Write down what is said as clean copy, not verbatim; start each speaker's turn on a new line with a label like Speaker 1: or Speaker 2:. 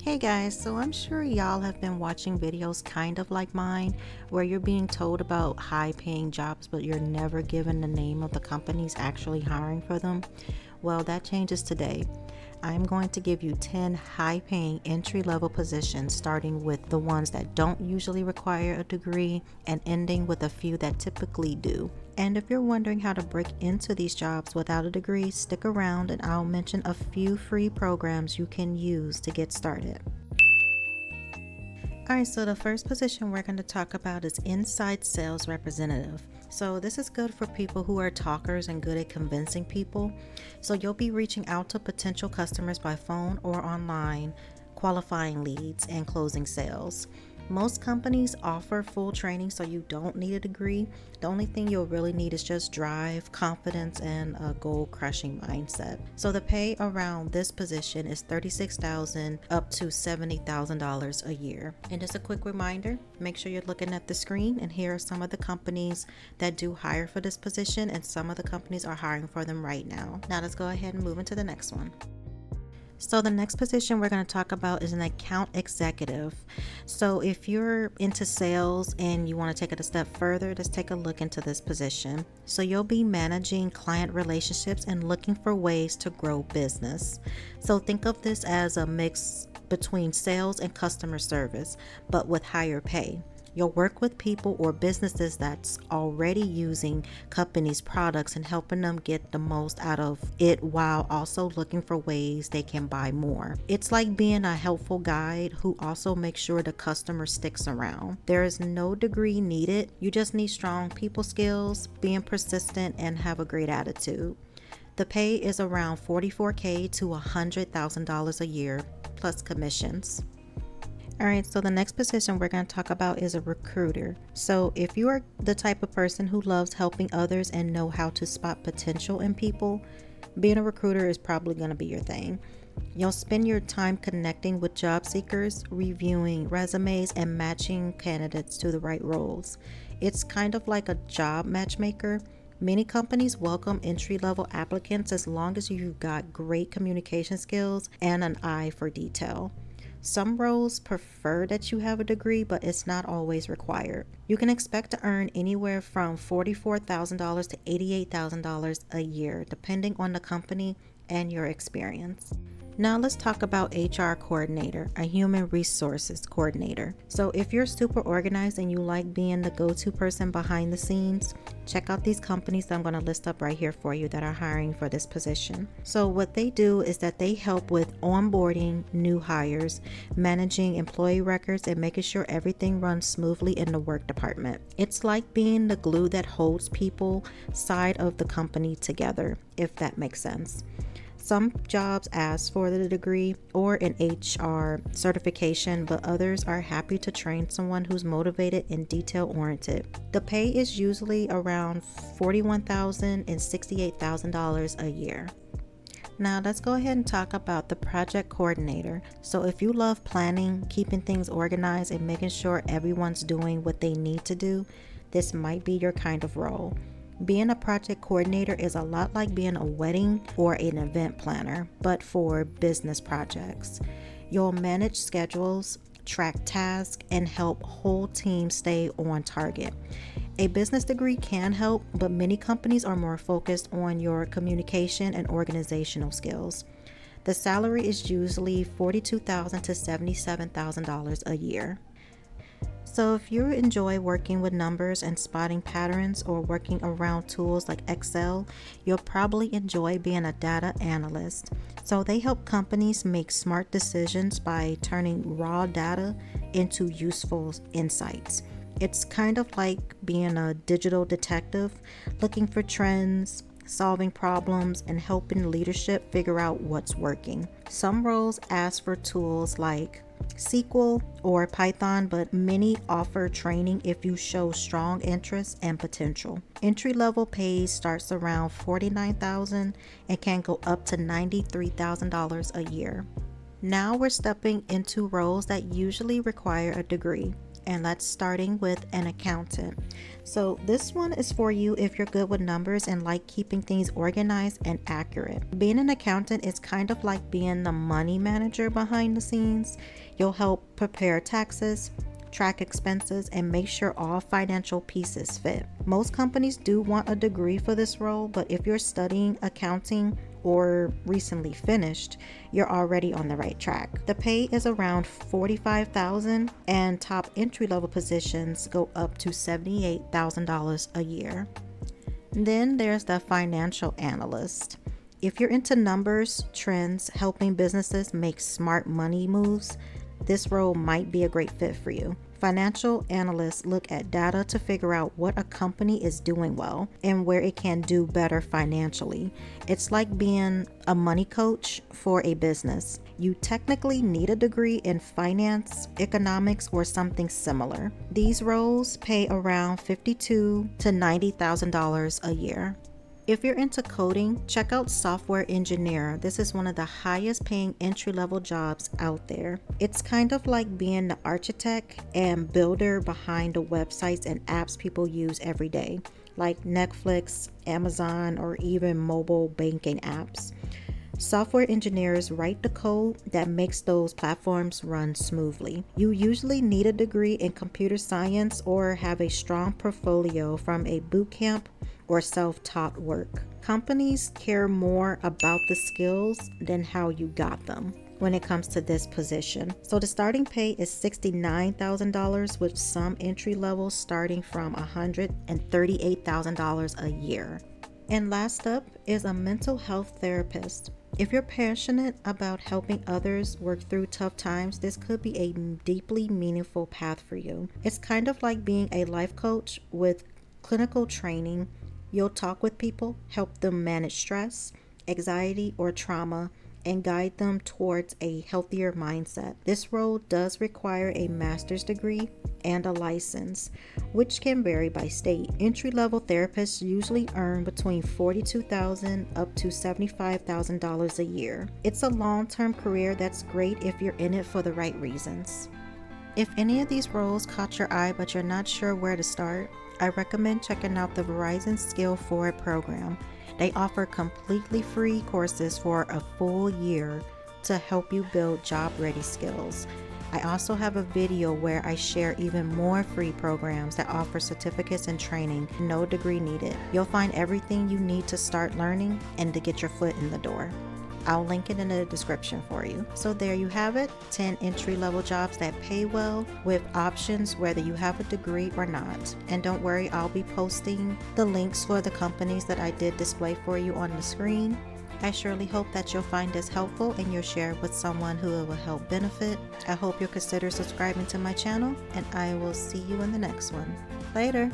Speaker 1: Hey guys, so I'm sure y'all have been watching videos kind of like mine where you're being told about high paying jobs but you're never given the name of the companies actually hiring for them. Well, that changes today. I'm going to give you 10 high paying entry level positions, starting with the ones that don't usually require a degree and ending with a few that typically do. And if you're wondering how to break into these jobs without a degree, stick around and I'll mention a few free programs you can use to get started. Alright, so the first position we're going to talk about is inside sales representative. So this is good for people who are talkers and good at convincing people. So you'll be reaching out to potential customers by phone or online, qualifying leads and closing sales. Most companies offer full training, so you don't need a degree. The only thing you'll really need is just drive, confidence, and a goal-crushing mindset. So the pay around this position is $36,000 up to $70,000 a year. And just a quick reminder, make sure you're looking at the screen, and here are some of the companies that do hire for this position, and some of the companies are hiring for them right now. Now let's go ahead and move into the next one. So the next position we're going to talk about is an account executive. So if you're into sales and you want to take it a step further, let's take a look into this position. So you'll be managing client relationships and looking for ways to grow business. So think of this as a mix between sales and customer service, but with higher pay. You'll work with people or businesses that's already using companies' products and helping them get the most out of it while also looking for ways they can buy more. It's like being a helpful guide who also makes sure the customer sticks around. There is no degree needed. You just need strong people skills, being persistent, and have a great attitude. The pay is around $44,000 to $100,000 a year plus commissions. Alright, so the next position we're going to talk about is a recruiter. So if you are the type of person who loves helping others and know how to spot potential in people, being a recruiter is probably going to be your thing. You'll spend your time connecting with job seekers, reviewing resumes, and matching candidates to the right roles. It's kind of like a job matchmaker. Many companies welcome entry-level applicants as long as you've got great communication skills and an eye for detail. Some roles prefer that you have a degree, but it's not always required. You can expect to earn anywhere from $44,000 to $88,000 a year, depending on the company and your experience. Now let's talk about HR coordinator, a human resources coordinator. So if you're super organized and you like being the go-to person behind the scenes, check out these companies that I'm going to list up right here for you that are hiring for this position. So what they do is that they help with onboarding new hires, managing employee records, and making sure everything runs smoothly in the work department. It's like being the glue that holds people side of the company together, if that makes sense. Some jobs ask for the degree or an HR certification, but others are happy to train someone who's motivated and detail-oriented. The pay is usually around $41,000 and $68,000 a year. Now let's go ahead and talk about the project coordinator. So if you love planning, keeping things organized, and making sure everyone's doing what they need to do, this might be your kind of role. Being a project coordinator is a lot like being a wedding or an event planner, but for business projects. You'll manage schedules, track tasks, and help whole teams stay on target. A business degree can help, but many companies are more focused on your communication and organizational skills. The salary is usually $42,000 to $77,000 a year. So if you enjoy working with numbers and spotting patterns or working around tools like Excel, you'll probably enjoy being a data analyst. So they help companies make smart decisions by turning raw data into useful insights. It's kind of like being a digital detective, looking for trends, solving problems, and helping leadership figure out what's working. Some roles ask for tools like SQL or Python, but many offer training if you show strong interest and potential. Entry-level pay starts around $49,000 and can go up to $93,000 a year. Now we're stepping into roles that usually require a degree. and that's starting with an accountant. So this one is for you if you're good with numbers and like keeping things organized and accurate. Being an accountant is kind of like being the money manager behind the scenes. You'll help prepare taxes, track expenses, and make sure all financial pieces fit. Most companies do want a degree for this role, but if you're studying accounting or recently finished, you're already on the right track. The pay is around $45,000 and top entry-level positions go up to $78,000 a year. Then there's the financial analyst. If you're into numbers, trends, helping businesses make smart money moves, this role might be a great fit for you. Financial analysts look at data to figure out what a company is doing well and where it can do better financially. It's like being a money coach for a business. You technically need a degree in finance, economics, or something similar. These roles pay around $52,000 to $90,000 a year. If you're into coding, check out software engineer. This is one of the highest paying entry-level jobs out there. It's kind of like being the architect and builder behind the websites and apps people use every day, like Netflix, Amazon, or even mobile banking apps. Software engineers write the code that makes those platforms run smoothly. You usually need a degree in computer science or have a strong portfolio from a boot camp or self-taught work. Companies care more about the skills than how you got them when it comes to this position. So the starting pay is $69,000 with some entry levels starting from $138,000 a year. And last up is a mental health therapist. If you're passionate about helping others work through tough times, this could be a deeply meaningful path for you. It's kind of like being a life coach with clinical training. You'll talk with people, help them manage stress, anxiety, or trauma, and guide them towards a healthier mindset. This role does require a master's degree and a license, which can vary by state. Entry-level therapists usually earn between $42,000 up to $75,000 a year. It's a long-term career that's great if you're in it for the right reasons. If any of these roles caught your eye but you're not sure where to start, I recommend checking out the Verizon Skill Forward program. They offer completely free courses for a full year to help you build job-ready skills. I also have a video where I share even more free programs that offer certificates and training, no degree needed. You'll find everything you need to start learning and to get your foot in the door. I'll link it in the description for you. So there you have it, 10 entry-level jobs that pay well with options whether you have a degree or not. And don't worry, I'll be posting the links for the companies that I did display for you on the screen. I surely hope that you'll find this helpful and you'll share it with someone who it will help benefit. I hope you'll consider subscribing to my channel, and I will see you in the next one. Later!